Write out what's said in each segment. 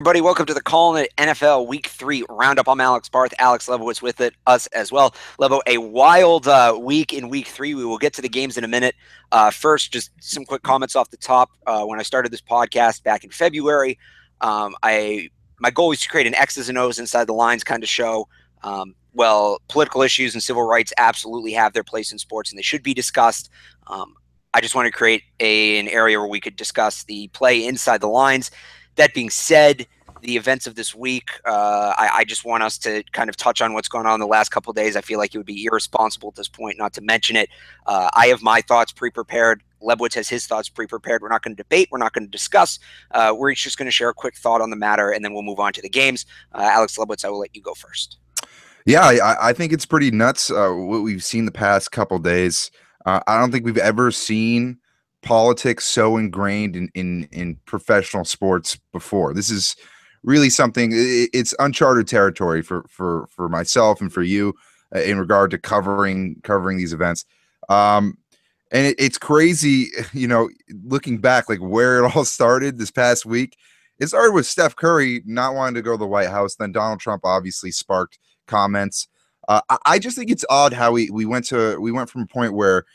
Everybody, welcome to the Callin NFL Week 3 Roundup. I'm Alex Barth. Alex Lebowitz with us as well. Lebo, a wild week in Week 3. We will get to the games in a minute. First, just some quick comments off the top. When I started this podcast back in February, my goal was to create an X's and O's inside the lines kind of show. Political issues and civil rights absolutely have their place in sports, and they should be discussed. I just want to create an area where we could discuss the play inside the lines. That being said, the events of this week, I just want us to kind of touch on what's going on the last couple of days. I feel like it would be irresponsible at this point not to mention it. I have my thoughts pre-prepared. Lebowitz has his thoughts pre-prepared. We're not going to debate. We're not going to discuss. We're each just going to share a quick thought on the matter, and then we'll move on to the games. Alex Lebowitz, I will let you go first. Yeah, I think it's pretty nuts what we've seen the past couple of days. I don't think we've ever seen politics so ingrained in professional sports before. This is really something. It's uncharted territory for myself and for you in regard to covering these events. And it's crazy, looking back, like where it all started this past week. It started with Steph Curry not wanting to go to the White House. Then Donald Trump obviously sparked comments. I just think it's odd how we went from a point where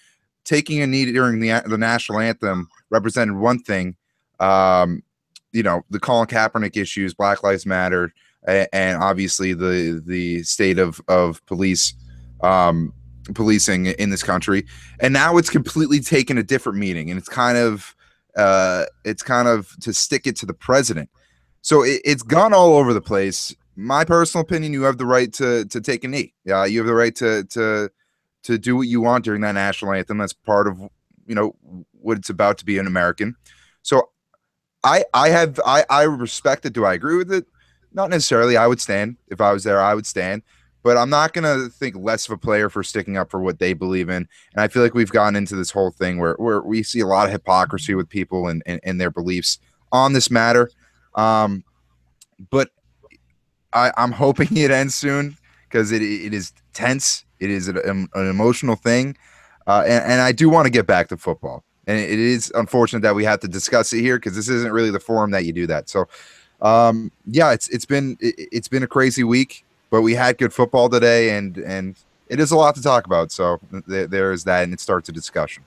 taking a knee during the national anthem represented one thing, the Colin Kaepernick issues, Black Lives Matter, and obviously the state of policing in this country, and now it's completely taken a different meaning, and it's kind of to stick it to the president. So it's gone all over the place. My personal opinion, you have the right to take a knee. Yeah, you have the right to do what you want during that national anthem. That's part of what it's about to be an American. So I respect it. Do I agree with it? Not necessarily. I would stand if I was there. I would stand, but I'm not gonna think less of a player for sticking up for what they believe in. And I feel like we've gotten into this whole thing where we see a lot of hypocrisy with people and their beliefs on this matter. But I'm hoping it ends soon because it is tense. It is an emotional thing, and I do want to get back to football. And it is unfortunate that we have to discuss it here because this isn't really the forum that you do that. So, it's been a crazy week, but we had good football today, and it is a lot to talk about. So there is that, and it starts a discussion.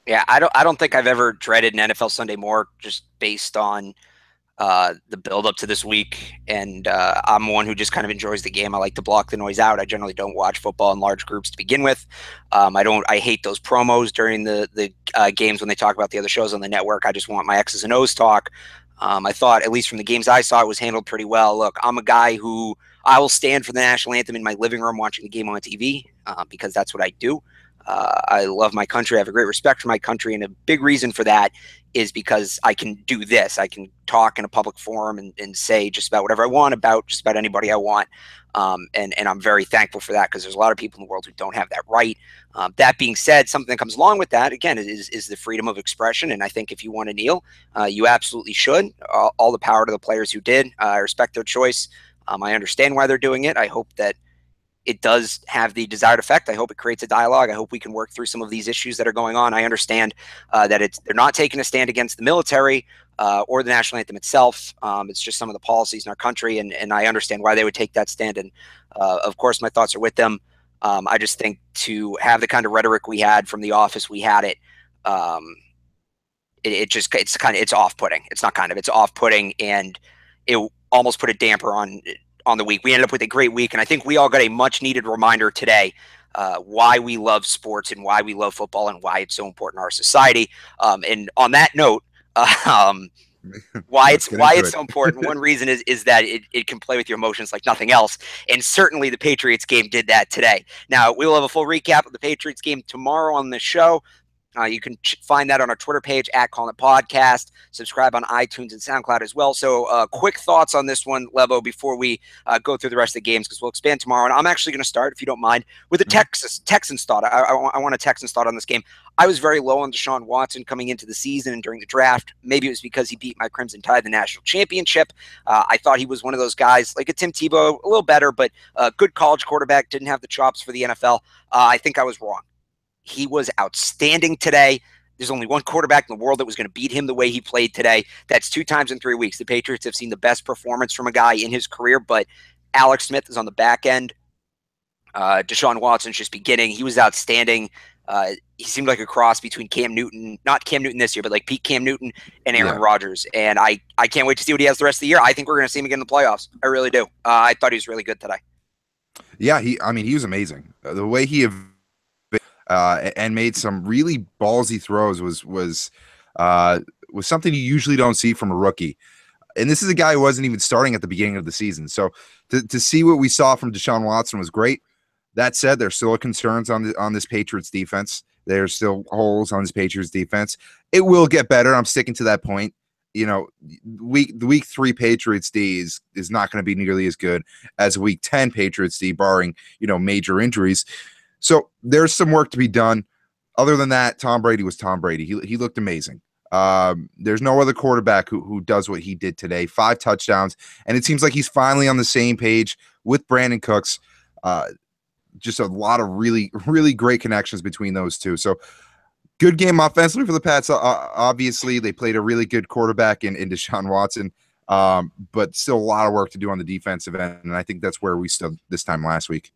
Yeah, I don't think I've ever dreaded an NFL Sunday more, just based on the build up to this week. And I'm one who just kind of enjoys the game. I like to block the noise out. I generally don't watch football in large groups to begin with. I hate those promos during the games when they talk about the other shows on the network. I just want my X's and O's talk. I thought, at least from the games I saw, it was handled pretty well. Look, I'm a guy who I will stand for the national anthem in my living room watching the game on TV because that's what I do. I love my country. I have a great respect for my country. And a big reason for that is because I can do this. I can talk in a public forum and say just about whatever I want about just about anybody I want. And I'm very thankful for that because there's a lot of people in the world who don't have that right. That being said, something that comes along with that, again, is the freedom of expression. And I think if you want to kneel, you absolutely should. All the power to the players who did. I respect their choice. I understand why they're doing it. I hope that it does have the desired effect. I hope it creates a dialogue. I hope we can work through some of these issues that are going on. I understand that they're not taking a stand against the military or the national anthem itself. It's just some of the policies in our country, and I understand why they would take that stand. And of course, my thoughts are with them. I just think to have the kind of rhetoric we had from the office, we had it. It's off-putting. It's off-putting, and it almost put a damper on the week. We ended up with a great week, and I think we all got a much needed reminder today why we love sports and why we love football and why it's so important in our society. And on that note, why it's so important. One reason is that it can play with your emotions like nothing else, and certainly the Patriots game did that today. Now we will have a full recap of the Patriots game tomorrow on the show. You can find that on our Twitter page at Callin Podcast. Subscribe on iTunes and SoundCloud as well. So quick thoughts on this one, Lebo, before we go through the rest of the games, because we'll expand tomorrow. And I'm actually going to start, if you don't mind, with a Texans thought. I want a Texans thought on this game. I was very low on Deshaun Watson coming into the season and during the draft. Maybe it was because he beat my Crimson Tide in the national championship. I thought he was one of those guys, like a Tim Tebow, a little better, but a good college quarterback, didn't have the chops for the NFL. I think I was wrong. He was outstanding today. There's only one quarterback in the world that was going to beat him the way he played today. That's 2 times in 3 weeks. The Patriots have seen the best performance from a guy in his career, but Alex Smith is on the back end. Deshaun Watson's just beginning. He was outstanding. He seemed like a cross between Cam Newton, not Cam Newton this year, but like peak Cam Newton and Aaron Rodgers. And I can't wait to see what he has the rest of the year. I think we're going to see him again in the playoffs. I really do. I thought he was really good today. Yeah, he was amazing. The way he and made some really ballsy throws was something you usually don't see from a rookie. And this is a guy who wasn't even starting at the beginning of the season. So to see what we saw from Deshaun Watson was great. That said, there's still concerns on this Patriots defense. There's still holes on this Patriots defense. It will get better. I'm sticking to that point. You know, the week 3 Patriots D is not going to be nearly as good as week 10 Patriots D, barring, major injuries. So there's some work to be done. Other than that, Tom Brady was Tom Brady. He looked amazing. There's no other quarterback who does what he did today. 5 touchdowns, and it seems like he's finally on the same page with Brandon Cooks. Just a lot of really, really great connections between those two. So good game offensively for the Pats. Obviously, they played a really good quarterback in Deshaun Watson, but still a lot of work to do on the defensive end, and I think that's where we stood this time last week.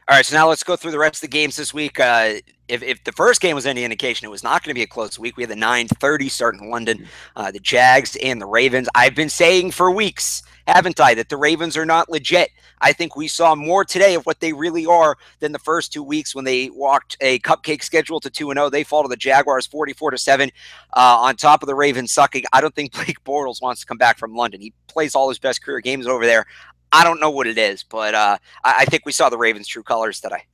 All right, so now let's go through the rest of the games this week. If the first game was any indication, it was not going to be a close week. We had the 9:30 start in London, the Jags and the Ravens. I've been saying for weeks, haven't I, that the Ravens are not legit. I think we saw more today of what they really are than the first 2 weeks when they walked a cupcake schedule to 2-0. They fall to the Jaguars 44-7 on top of the Ravens sucking. I don't think Blake Bortles wants to come back from London. He plays all his best career games over there. I don't know what it is, but I think we saw the Ravens' true colors today.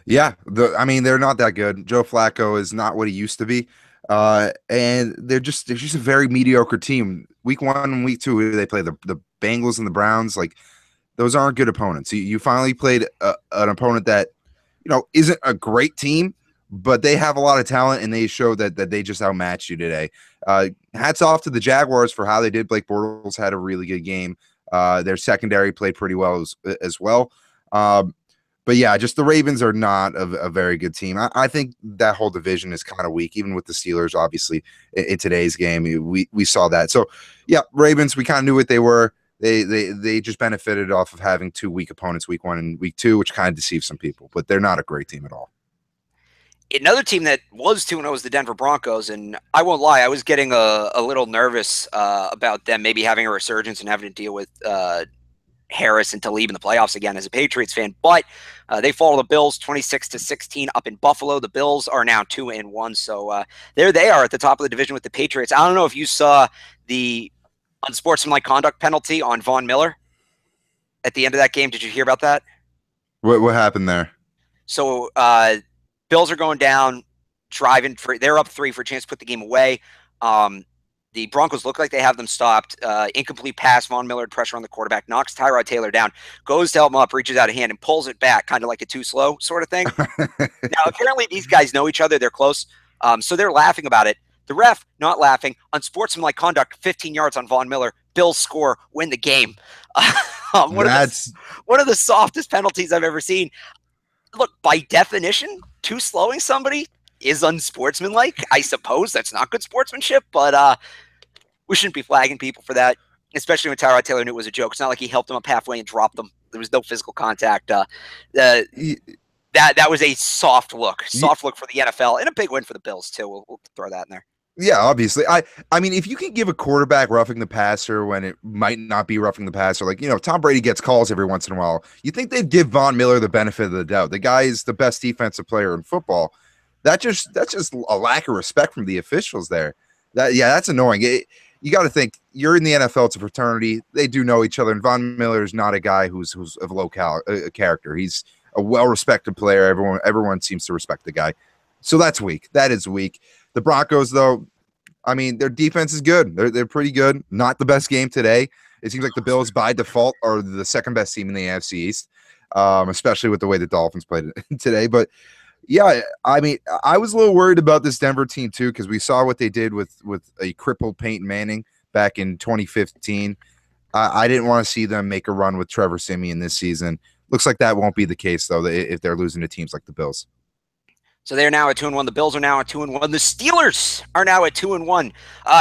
Yeah, they're not that good. Joe Flacco is not what he used to be, and they're just a very mediocre team. Week 1 and week 2, they play the Bengals and the Browns. Like, those aren't good opponents. You finally played an opponent that isn't a great team, but they have a lot of talent, and they showed that they just outmatched you today. Hats off to the Jaguars for how they did. Blake Bortles had a really good game. Their secondary played pretty well as well. But yeah, just the Ravens are not a very good team. I think that whole division is kind of weak, even with the Steelers, obviously, in today's game. We saw that. So yeah, Ravens, we kind of knew what they were. They just benefited off of having 2 weak opponents, week 1 and week 2, which kind of deceived some people, but they're not a great team at all. Another team that was 2-0 was the Denver Broncos, and I won't lie, I was getting a little nervous about them maybe having a resurgence and having to deal with Harris and Talib in the playoffs again as a Patriots fan, but they fall to the Bills 26-16 up in Buffalo. The Bills are now 2-1, so there they are at the top of the division with the Patriots. I don't know if you saw the unsportsmanlike conduct penalty on Von Miller at the end of that game. Did you hear about that? What happened there? So Bills are going down, driving they're up 3 for a chance to put the game away. The Broncos look like they have them stopped. Incomplete pass. Von Miller had pressure on the quarterback, knocks Tyrod Taylor down, goes to help him up, reaches out a hand, and pulls it back, kind of like a too slow sort of thing. Now, apparently these guys know each other. They're close. So they're laughing about it. The ref, not laughing. Unsportsmanlike conduct, 15 yards on Von Miller. Bills score, win the game. One of the softest penalties I've ever seen. Look, by definition, too slowing somebody is unsportsmanlike. I suppose that's not good sportsmanship, but we shouldn't be flagging people for that, especially when Tyrod Taylor knew it was a joke. It's not like he helped them up halfway and dropped them. There was no physical contact. That was a soft look for the NFL, and a big win for the Bills too. We'll throw that in there. Yeah, obviously. I mean, if you can give a quarterback roughing the passer when it might not be roughing the passer, like, Tom Brady gets calls every once in a while, you think they'd give Von Miller the benefit of the doubt. The guy is the best defensive player in football. That's just a lack of respect from the officials there. That's annoying. You got to think, you're in the NFL, it's a fraternity. They do know each other, and Von Miller is not a guy who's of low character. He's a well-respected player. Everyone seems to respect the guy. So that's weak. That is weak. The Broncos, though, I mean, their defense is good. They're pretty good. Not the best game today. It seems like the Bills, by default, are the second best team in the AFC East, especially with the way the Dolphins played today. But yeah, I mean, I was a little worried about this Denver team too, because we saw what they did with a crippled Peyton Manning back in 2015. I didn't want to see them make a run with Trevor Siemian this season. Looks like that won't be the case, though, if they're losing to teams like the Bills. So they're now at 2-1. The Bills are now at 2-1. The Steelers are now at 2-1.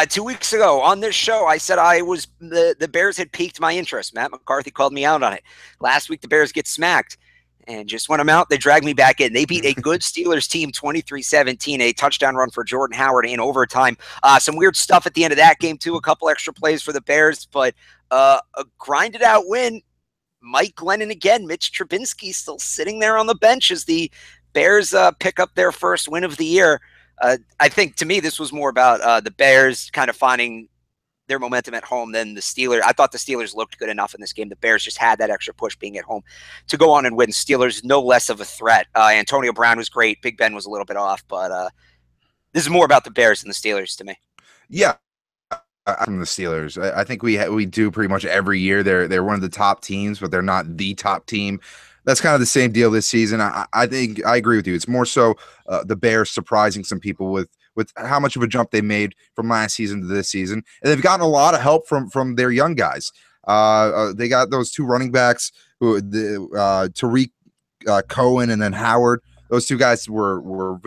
2 weeks ago on this show, I said the Bears had piqued my interest. Matt McCarthy called me out on it. Last week, the Bears get smacked. And just when I'm out, they drag me back in. They beat a good Steelers team 23-17, a touchdown run for Jordan Howard in overtime. Some weird stuff at the end of that game, too. A couple extra plays for the Bears, but a grinded out win. Mike Glennon again. Mitch Trubisky still sitting there on the bench as the Bears pick up their first win of the year. I think, to me, this was more about the Bears kind of finding their momentum at home than the Steelers. I thought the Steelers looked good enough in this game. The Bears just had that extra push being at home to go on and win. Steelers, no less of a threat. Antonio Brown was great. Big Ben was a little bit off, but this is more about the Bears than the Steelers to me. Yeah. From the Steelers, I think we do pretty much every year. They're one of the top teams, but they're not the top team. That's kind of the same deal this season. I think I agree with you. It's more so the Bears surprising some people with how much of a jump they made from last season to this season, and they've gotten a lot of help from their young guys. They got those two running backs, Tariq Cohen and then Howard. Those two guys were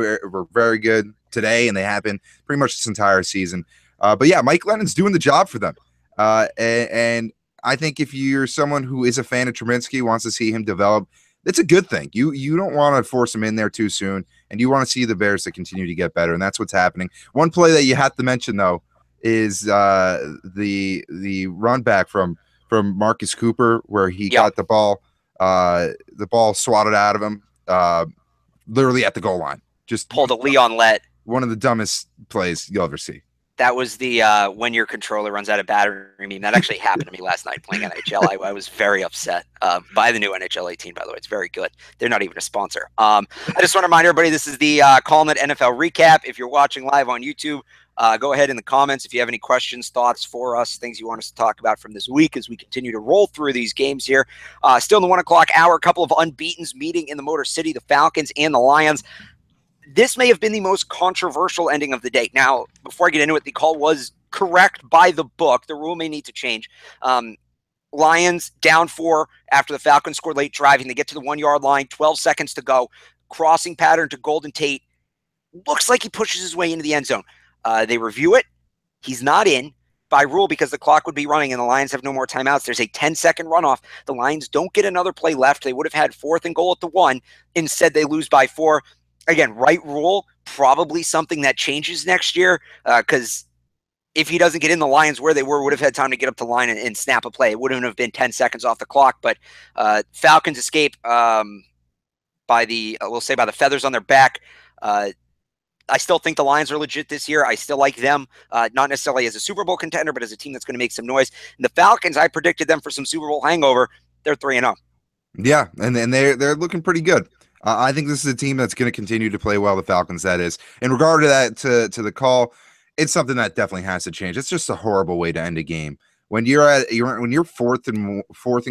very good today, and they have been pretty much this entire season. But yeah, Mike Glennon's doing the job for them, and I think if you're someone who is a fan of Trubisky, wants to see him develop, it's a good thing. You don't want to force him in there too soon, and you want to see the Bears to continue to get better, and that's what's happening. One play that you have to mention though is the run back from Marcus Cooper, where he got the ball swatted out of him, literally at the goal line. Just pulled a Leon Lett. One of the dumbest plays you'll ever see. That was the when your controller runs out of battery meme. That actually happened to me last night playing NHL. I was very upset by the new NHL 18, by the way. It's very good. They're not even a sponsor. I just want to remind everybody, this is the Callin NFL recap. If you're watching live on YouTube, go ahead in the comments if you have any questions, thoughts for us, things you want us to talk about from this week as we continue to roll through these games here. Still in the 1 o'clock hour, a couple of unbeatens meeting in the Motor City, the Falcons and the Lions. This may have been the most controversial ending of the day. Now, before I get into it, the call was correct by the book. The rule may need to change. Lions down 4 after the Falcons scored late driving. They get to the 1-yard line, 12 seconds to go. Crossing pattern to Golden Tate. Looks like he pushes his way into the end zone. They review it. He's not in by rule because the clock would be running and the Lions have no more timeouts. There's a 10-second runoff. The Lions don't get another play left. They would have had 4th and goal at the 1. Instead, they lose by 4. Again, right rule, probably something that changes next year because if he doesn't get in, the Lions where they would have had time to get up the line and snap a play. It wouldn't have been 10 seconds off the clock, but Falcons escape by the feathers on their back. I still think the Lions are legit this year. I still like them, not necessarily as a Super Bowl contender, but as a team that's going to make some noise. And the Falcons, I predicted them for some Super Bowl hangover. They're 3-0. Yeah, and they're looking pretty good. I think this is a team that's going to continue to play well. The Falcons, that is. In regard to that, to the call, it's something that definitely has to change. It's just a horrible way to end a game. When you're fourth and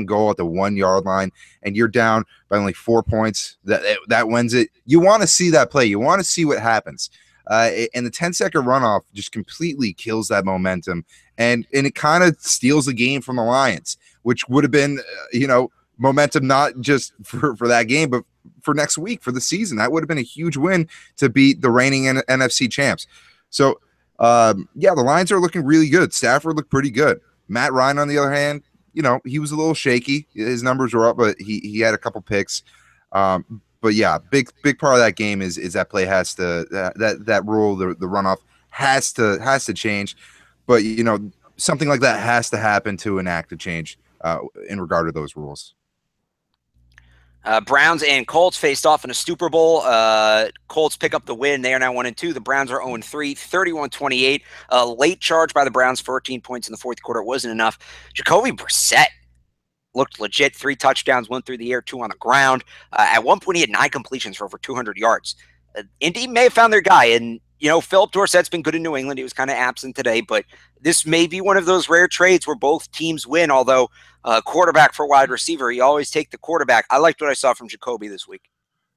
goal at the 1-yard line and you're down by only 4 points, that wins it. You want to see that play. You want to see what happens. And the 10-second runoff just completely kills that momentum, and it kind of steals the game from the Lions, which would have been momentum not just for that game, but for next week, for the season. That would have been a huge win to beat the reigning NFC champs. So, the Lions are looking really good. Stafford looked pretty good. Matt Ryan, on the other hand, he was a little shaky. His numbers were up, but he had a couple picks. But yeah, big part of that game is that play has to that rule, the runoff has to change. But something like that has to happen to enact a change in regard to those rules. Browns and Colts faced off in a Super Bowl. Colts pick up the win. They are now 1-2. The Browns are 0-3, 31-28. Late charge by the Browns, 14 points in the fourth quarter. It wasn't enough. Jacoby Brissett looked legit. 3 touchdowns, 1 through the air, 2 on the ground. At one point, he had 9 completions for over 200 yards. Indy may have found their guy, and Philip Dorsett's been good in New England. He was kind of absent today, but this may be one of those rare trades where both teams win, although quarterback for wide receiver, you always take the quarterback. I liked what I saw from Jacoby this week.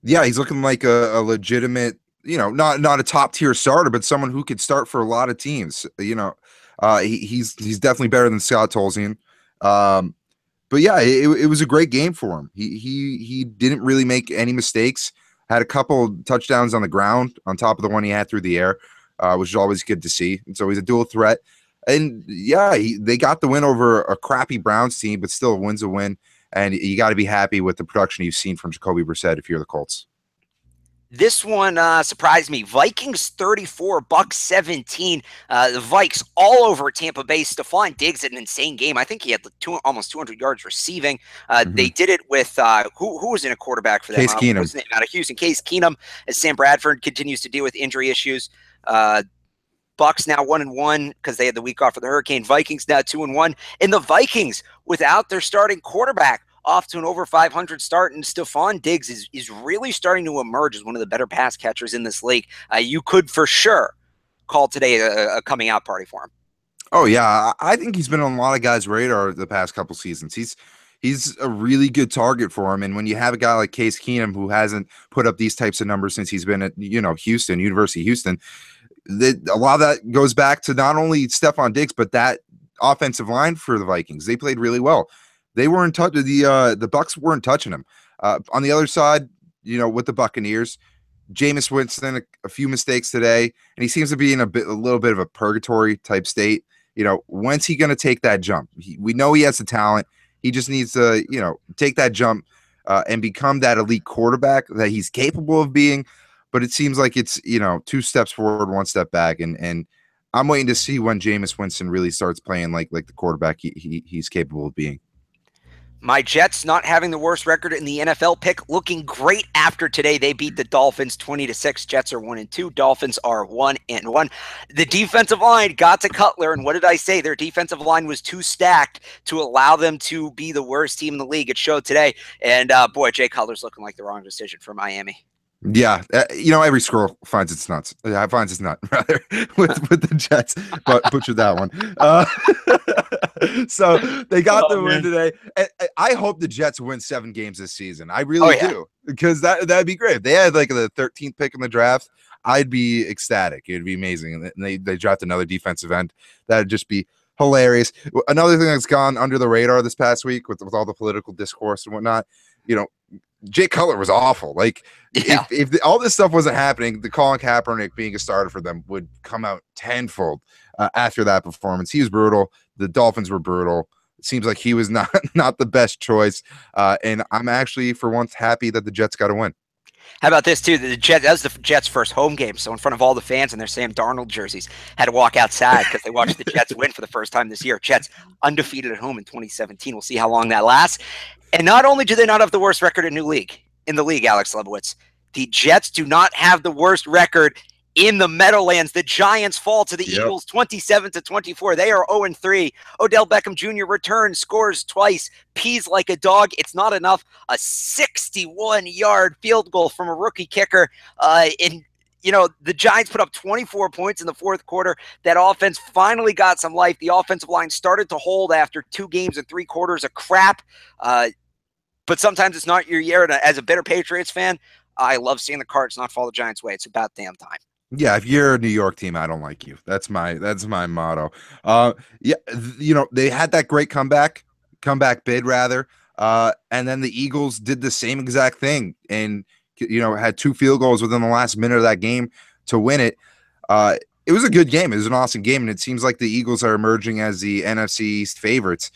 Yeah, he's looking like a legitimate, not a top-tier starter, but someone who could start for a lot of teams. He's definitely better than Scott Tolzien. But yeah, it was a great game for him. He didn't really make any mistakes. Had a couple touchdowns on the ground on top of the one he had through the air, which is always good to see. And so he's a dual threat. And yeah, they got the win over a crappy Browns team, but still a win's a win. And you got to be happy with the production you've seen from Jacoby Brissett if you're the Colts. This one surprised me. Vikings 34, Bucks 17. The Vikes all over Tampa Bay. Stephon Diggs had an insane game. I think he had almost 200 yards receiving. They did it with who was in a quarterback for them? Case Keenum. What's his name? Out of Houston. Case Keenum, as Sam Bradford continues to deal with injury issues. Bucks now 1-1 because they had the week off for the Hurricane. Vikings now 2-1. And the Vikings, without their starting quarterback, off to an over 500 start, and Stephon Diggs is really starting to emerge as one of the better pass catchers in this league. You could for sure call today a coming out party for him. Oh yeah, I think he's been on a lot of guys' radar the past couple seasons. He's a really good target for him, and when you have a guy like Case Keenum who hasn't put up these types of numbers since he's been at Houston, University of Houston, a lot of that goes back to not only Stephon Diggs but that offensive line for the Vikings. They played really well. They weren't touching the Bucks weren't touching him. On the other side, with the Buccaneers, Jameis Winston a few mistakes today, and he seems to be in a little bit of a purgatory type state. When's he going to take that jump? We know he has the talent. He just needs to, take that jump and become that elite quarterback that he's capable of being. But it seems like it's 2 steps forward, 1 step back, and I'm waiting to see when Jameis Winston really starts playing like the quarterback he's capable of being. My Jets not having the worst record in the NFL pick, looking great after today. They beat the Dolphins 20-6. Jets are 1-2. Dolphins are 1-1. The defensive line got to Cutler, and what did I say? Their defensive line was too stacked to allow them to be the worst team in the league. It showed today, and boy, Jay Cutler's looking like the wrong decision for Miami. Yeah, every squirrel finds its nuts. Finds its nut rather with the Jets, but butchered that one. So they got the win today. I hope the Jets win 7 games this season. I really do, because that'd be great. If they had like the 13th pick in the draft, I'd be ecstatic. It'd be amazing. And they draft another defensive end. That'd just be hilarious. Another thing that's gone under the radar this past week with all the political discourse and whatnot, Jay Cutler was awful. Like, if all this stuff wasn't happening, the Colin Kaepernick being a starter for them would come out tenfold after that performance. He was brutal. The Dolphins were brutal. It seems like he was not the best choice. And I'm actually, for once, happy that the Jets got a win. How about this, too? That was the Jets' first home game, so in front of all the fans in their Sam Darnold jerseys, had to walk outside because they watched the Jets win for the first time this year. Jets undefeated at home in 2017. We'll see how long that lasts. And not only do they not have the worst record in the league, Alex Lebowitz, the Jets do not have the worst record in the Meadowlands. The Giants fall to the Eagles 27-24. They are 0-3. Odell Beckham Jr. returns, scores twice, pees like a dog. It's not enough. A 61-yard field goal from a rookie kicker. The Giants put up 24 points in the fourth quarter. That offense finally got some life. The offensive line started to hold after 2 games and 3 quarters of crap. But sometimes it's not your year. And as a bitter Patriots fan, I love seeing the Cards not fall the Giants' way. It's about damn time. Yeah, if you're a New York team, I don't like you. That's my motto. They had that great comeback bid rather, and then the Eagles did the same exact thing, and had 2 field goals within the last minute of that game to win it. It was a good game. It was an awesome game, and it seems like the Eagles are emerging as the NFC East favorites.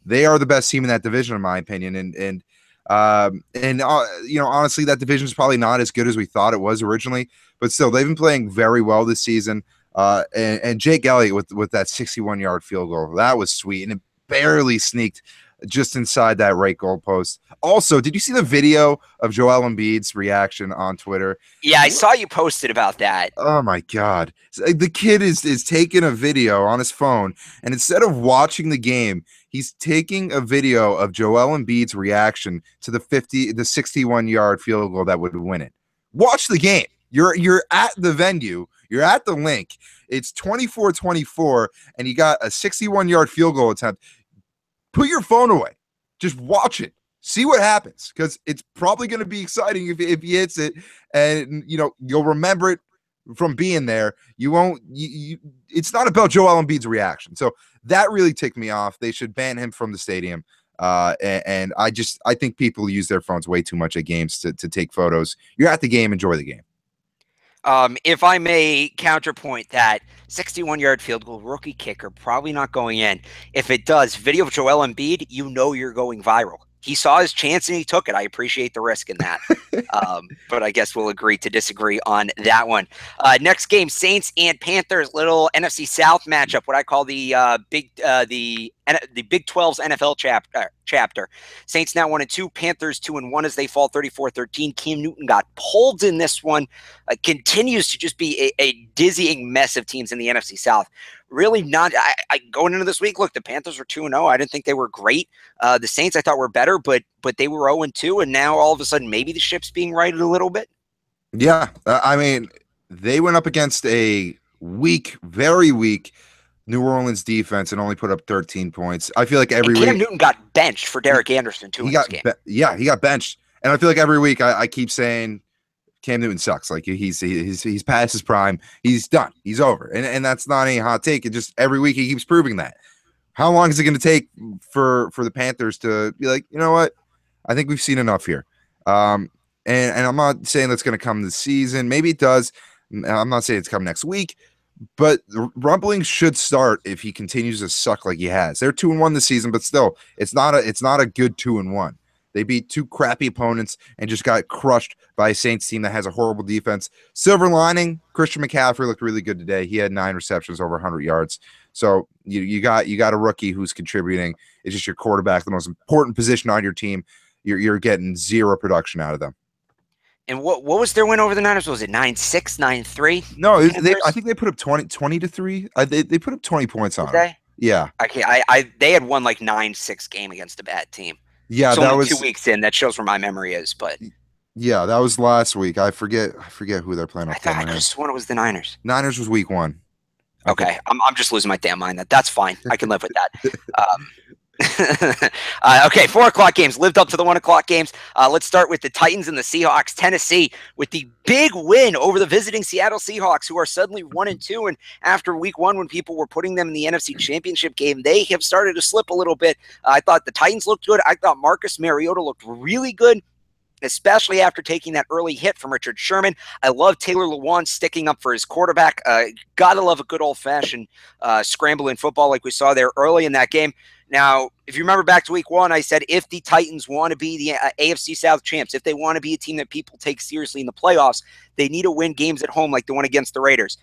They are the best team in that division, in my opinion, and honestly, that division is probably not as good as we thought it was originally, but still, they've been playing very well this season. And Jake Elliott with that 61-yard field goal, that was sweet, and it barely sneaked just inside that right goalpost. Also, did you see the video of Joel Embiid's reaction on Twitter? Yeah, I saw you posted about that. Oh my God. The kid is taking a video on his phone, and instead of watching the game, he's taking a video of Joel Embiid's reaction to the 61-yard field goal that would win it. Watch the game. You're at the venue. You're at the link. It's 24-24, and you got a 61-yard field goal attempt. Put your phone away. Just watch it. See what happens, because it's probably going to be exciting if he hits it, and you'll remember it from being there. You won't. It's not about Joel Embiid's reaction. So that really ticked me off. They should ban him from the stadium. And I think people use their phones way too much at games to take photos. You're at the game, enjoy the game. If I may counterpoint that, 61-yard field goal, rookie kicker, probably not going in. If it does, video of Joel Embiid, you know you're going viral. He saw his chance and he took it. I appreciate the risk in that. But I guess we'll agree to disagree on that one. Next game, Saints and Panthers, little NFC South matchup, what I call the Big 12's NFL chapter. Saints now 1-2, Panthers 2-1 as they fall 34-13. Cam Newton got pulled in this one. Continues to just be a dizzying mess of teams in the NFC South. Really not. Going into this week, look, the Panthers were 2-0. I didn't think they were great. The Saints I thought were better, but they were 0-2, and now all of a sudden maybe the ship's being righted a little bit. Yeah, I mean, they went up against a weak, very weak New Orleans defense and only put up 13 points. I feel like every week Cam Newton got benched for Derek Anderson too. He got benched, and I feel like every week I keep saying Cam Newton sucks. Like he's past his prime. He's done. He's over. And that's not any hot take. It just every week he keeps proving that. How long is it going to take for the Panthers to be like, you know what? I think we've seen enough here. And I'm not saying that's going to come this season. Maybe it does. I'm not saying it's come next week, but the rumbling should start if he continues to suck like he has. They're 2-1 this season, but still, it's not a good 2-1. They beat two crappy opponents and just got crushed by a Saints team that has a horrible defense. Silver lining, Christian McCaffrey looked really good today. He had 9 receptions, over 100 yards. So you got a rookie who's contributing. It's just your quarterback, the most important position on your team. You're getting zero production out of them. And what was their win over the Niners? Was it 9-6, 9-3? No, I think they put up 20-3. They put up 20 points on them. Yeah. Okay, they had won like 9-6 game against a bad team. Yeah, so that was 2 weeks in. That shows where my memory is, but yeah, that was last week. I forget who they're playing. I could have sworn it was the Niners. Niners was week 1. Okay, I'm just losing my damn mind. That's fine. I can live with that. Okay, 4 o'clock games lived up to the 1 o'clock games. Let's start with the Titans and the Seahawks. Tennessee with the big win over the visiting Seattle Seahawks, who are suddenly 1-2. And after week 1, when people were putting them in the NFC Championship game, they have started to slip a little bit. I thought the Titans looked good. I thought Marcus Mariota looked really good, especially after taking that early hit from Richard Sherman. I love Taylor Lewan sticking up for his quarterback. Gotta love a good old-fashioned scramble in football like we saw there early in that game. Now, if you remember back to week 1, I said if the Titans want to be the AFC South champs, if they want to be a team that people take seriously in the playoffs, they need to win games at home like the one against the Raiders.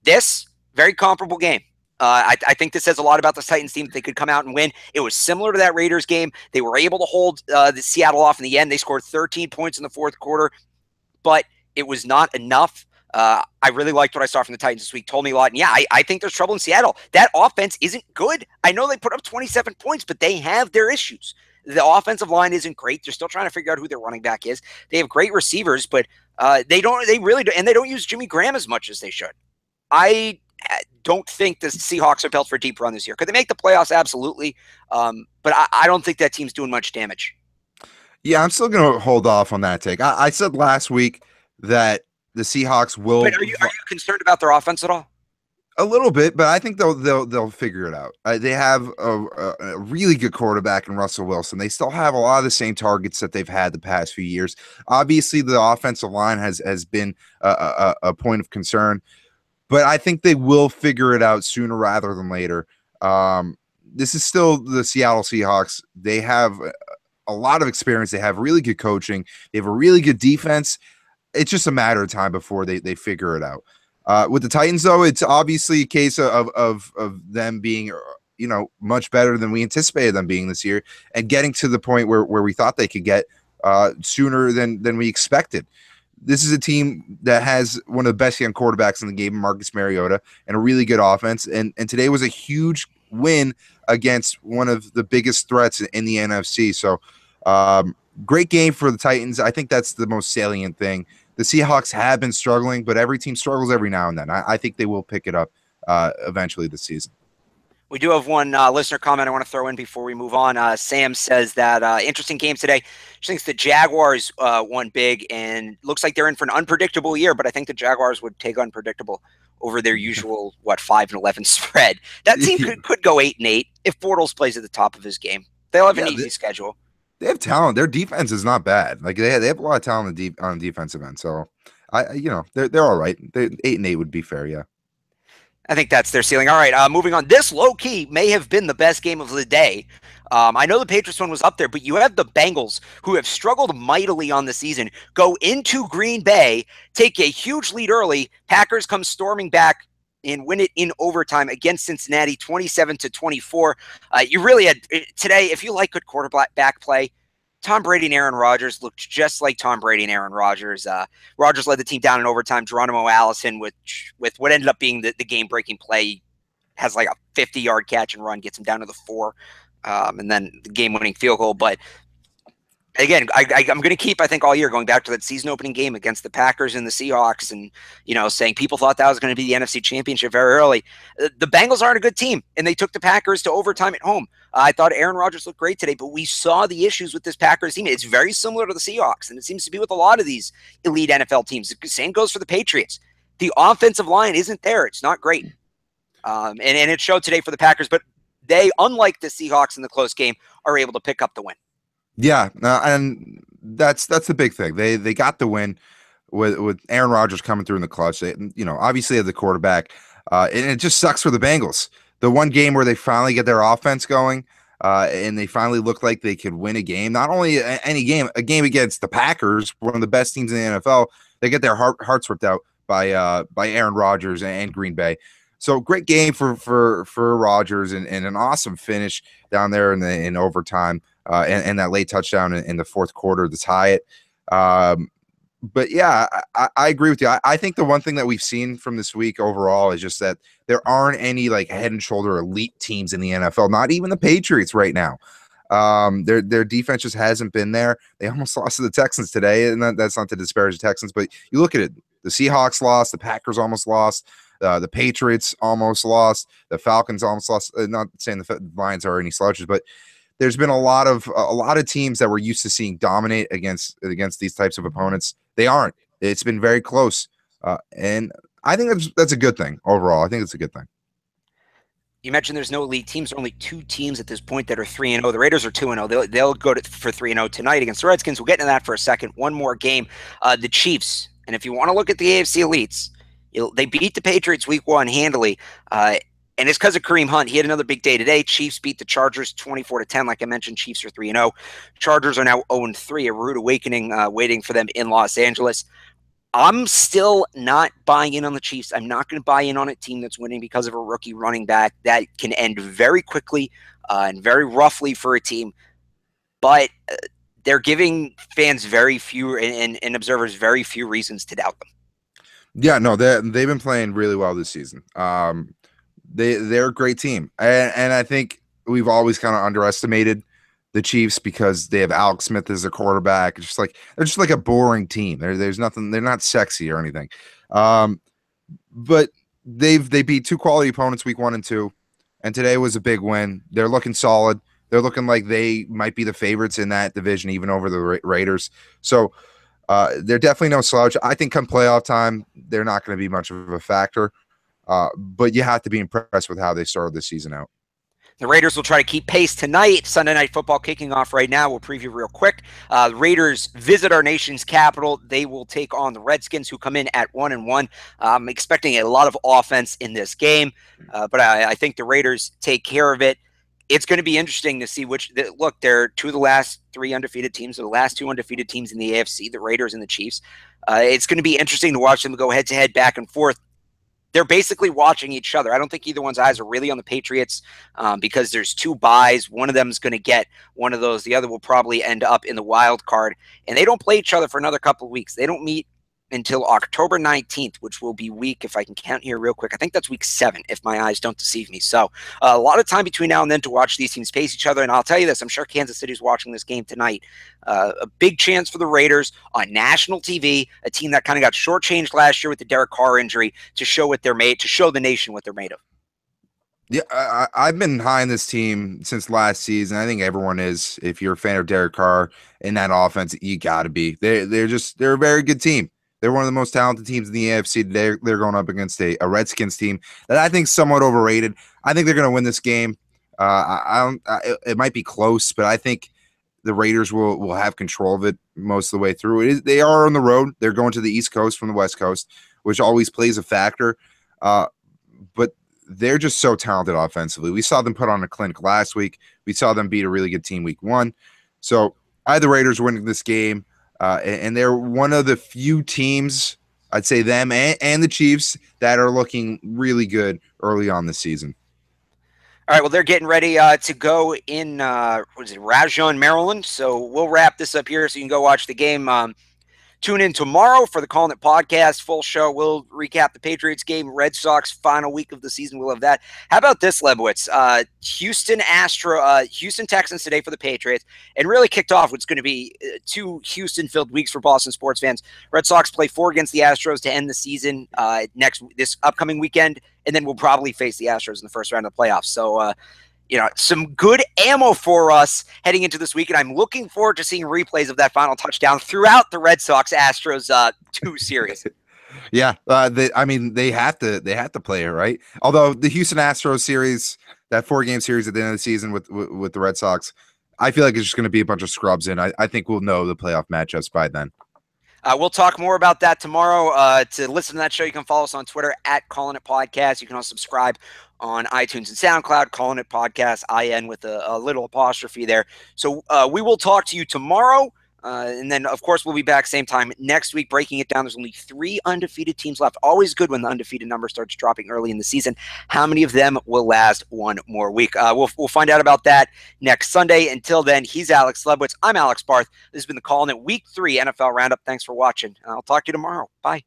This, very comparable game. I think this says a lot about the Titans team that they could come out and win. It was similar to that Raiders game. They were able to hold the Seattle off in the end. They scored 13 points in the fourth quarter, but it was not enough. I really liked what I saw from the Titans this week. Told me a lot. And yeah, I think there's trouble in Seattle. That offense isn't good. I know they put up 27 points, but they have their issues. The offensive line isn't great. They're still trying to figure out who their running back is. They have great receivers, but they really do, and they don't use Jimmy Graham as much as they should. I don't think the Seahawks are built for a deep run this year. Could they make the playoffs? Absolutely. But I don't think that team's doing much damage. Yeah, I'm still going to hold off on that take. I said last week that the Seahawks will. But are you concerned about their offense at all? A little bit, but I think they'll figure it out. They have a really good quarterback in Russell Wilson. They still have a lot of the same targets that they've had the past few years. Obviously, the offensive line has been a point of concern, but I think they will figure it out sooner rather than later. This is still the Seattle Seahawks. They have a lot of experience. They have really good coaching. They have a really good defense. It's just a matter of time before they figure it out. With the Titans, though, it's obviously a case of them being, much better than we anticipated them being this year, and getting to the point where we thought they could get sooner than we expected. This is a team that has one of the best young quarterbacks in the game, Marcus Mariota, and a really good offense. And today was a huge win against one of the biggest threats in the NFC. So great game for the Titans. I think that's the most salient thing. The Seahawks have been struggling, but every team struggles every now and then. I think they will pick it up eventually this season. We do have one listener comment I want to throw in before we move on. Sam says that interesting game today. She thinks the Jaguars won big and looks like they're in for an unpredictable year, but I think the Jaguars would take unpredictable over their usual, 5-11 spread. That team could go 8-8 if Bortles plays at the top of his game. They'll have an Yeah, easy schedule. they have talent. Their defense is not bad. Like they have a lot of talent on the defensive end. So they're all right. 8-8 would be fair. Yeah. I think that's their ceiling. All right, moving on. This low key may have been the best game of the day. I know the Patriots one was up there, but you have the Bengals, who have struggled mightily on the season, go into Green Bay, take a huge lead early. Packers come storming back and win it in overtime against Cincinnati, 27-24. You really had today, if you like good quarterback play, Tom Brady and Aaron Rodgers looked just like Tom Brady and Aaron Rodgers. Rodgers led the team down in overtime. Geronimo Allison with what ended up being the game-breaking play has like a 50-yard catch and run, gets him down to the 4, and then the game-winning field goal. But again, I'm going to keep, I think, all year going back to that season opening game against the Packers and the Seahawks, and saying people thought that was going to be the NFC Championship very early. The Bengals aren't a good team, and they took the Packers to overtime at home. I thought Aaron Rodgers looked great today, but we saw the issues with this Packers team. It's very similar to the Seahawks, and it seems to be with a lot of these elite NFL teams. The same goes for the Patriots. The offensive line isn't there. It's not great. And it showed today for the Packers, but they, unlike the Seahawks in the close game, are able to pick up the win. Yeah, and that's the big thing. They got the win with Aaron Rodgers coming through in the clutch. They, obviously have the quarterback, and it just sucks for the Bengals. The one game where they finally get their offense going, and they finally look like they could win a game. Not only any game, a game against the Packers, one of the best teams in the NFL. They get their hearts ripped out by Aaron Rodgers and Green Bay. So great game for Rodgers, and an awesome finish down there in overtime. And that late touchdown in the fourth quarter to tie it. But yeah, I agree with you. I think the one thing that we've seen from this week overall is just that there aren't any like head and shoulder elite teams in the NFL, not even the Patriots right now. Their defense just hasn't been there. They almost lost to the Texans today, and that's not to disparage the Texans, but you look at it, the Seahawks lost, the Packers almost lost, the Patriots almost lost, the Falcons almost lost. Not saying the Lions are any slouches, but there's been a lot of teams that we're used to seeing dominate against these types of opponents. They aren't. It's been very close, and I think that's a good thing overall. I think it's a good thing. You mentioned there's no elite teams. There are only 2 teams at this point that are 3-0. The Raiders are 2-0. They'll go for 3-0 tonight against the Redskins. We'll get into that for a second. One more game. The Chiefs. And if you want to look at the AFC elites, they beat the Patriots week 1 handily. And it's because of Kareem Hunt. He had another big day today. Chiefs beat the Chargers 24-10. Like I mentioned, Chiefs are 3-0. Chargers are now 0-3. A rude awakening waiting for them in Los Angeles. I'm still not buying in on the Chiefs. I'm not going to buy in on a team that's winning because of a rookie running back. That can end very quickly and very roughly for a team. But they're giving fans very few and observers very few reasons to doubt them. Yeah, no, they've been playing really well this season. They're a great team, and I think we've always kind of underestimated the Chiefs because they have Alex Smith as a quarterback. It's just like they're just like a boring team. There's nothing. They're not sexy or anything. But they beat 2 quality opponents week 1 and 2, and today was a big win. They're looking solid. They're looking like they might be the favorites in that division, even over the Raiders. So they're definitely no slouch. I think come playoff time, they're not going to be much of a factor. But you have to be impressed with how they started the season out. The Raiders will try to keep pace tonight. Sunday Night Football kicking off right now. We'll preview real quick. The Raiders visit our nation's capital. They will take on the Redskins, who come in at 1-1. I'm expecting a lot of offense in this game, but I think the Raiders take care of it. It's going to be interesting to see look, they're 2 of the last 3 undefeated teams, so the last 2 undefeated teams in the AFC, the Raiders and the Chiefs. It's going to be interesting to watch them go head-to-head, back and forth. They're basically watching each other. I don't think either one's eyes are really on the Patriots because there's 2 buys. One of them is going to get one of those. The other will probably end up in the wild card. And they don't play each other for another couple of weeks. They don't meet until October 19th, which will be week, if I can count here real quick, I think that's week 7, if my eyes don't deceive me. So a lot of time between now and then to watch these teams face each other. And I'll tell you this, I'm sure Kansas City's watching this game tonight. A big chance for the Raiders on national TV, a team that kind of got shortchanged last year with the Derek Carr injury, to show what they're made, to show the nation what they're made of. Yeah, I've been high on this team since last season. I think everyone is. If you're a fan of Derek Carr in that offense, you got to be. They're a very good team. They're one of the most talented teams in the AFC. They're going up against a Redskins team that I think is somewhat overrated. I think they're going to win this game. I don't. It might be close, but I think the Raiders will have control of it most of the way through. They are on the road. They're going to the East Coast from the West Coast, which always plays a factor. But they're just so talented offensively. We saw them put on a clinic last week. We saw them beat a really good team week 1. So I had the Raiders winning this game, and they're one of the few teams, I'd say them and the Chiefs, that are looking really good early on this season. All right, well, they're getting ready to go in, what is it, Rajon, Maryland. So we'll wrap this up here so you can go watch the game. Tune in tomorrow for the Callin podcast, full show. We'll recap the Patriots game, Red Sox final week of the season. We'll have that. How about this, Lebowitz? Houston Texans today for the Patriots, and really kicked off what's going to be 2 Houston-filled weeks for Boston sports fans. Red Sox play 4 against the Astros to end the season this upcoming weekend, and then we'll probably face the Astros in the first round of the playoffs. So, some good ammo for us heading into this week, and I'm looking forward to seeing replays of that final touchdown throughout the Red Sox Astros 2 series. Yeah, they have to play it, right? Although the Houston Astros series, that 4-game series at the end of the season with the Red Sox, I feel like it's just going to be a bunch of scrubs in. I think we'll know the playoff matchups by then. We'll talk more about that tomorrow. To listen to that show, you can follow us on Twitter at Callin It Podcast. You can also subscribe on iTunes and SoundCloud, Callin It Podcast, IN with a little apostrophe there. So we will talk to you tomorrow. And then, of course, we'll be back same time next week, breaking it down. There's only 3 undefeated teams left. Always good when the undefeated number starts dropping early in the season. How many of them will last one more week? We'll find out about that next Sunday. Until then, he's Alex Lebowitz. I'm Alex Barth. This has been the Callin It Week 3 NFL Roundup. Thanks for watching. I'll talk to you tomorrow. Bye.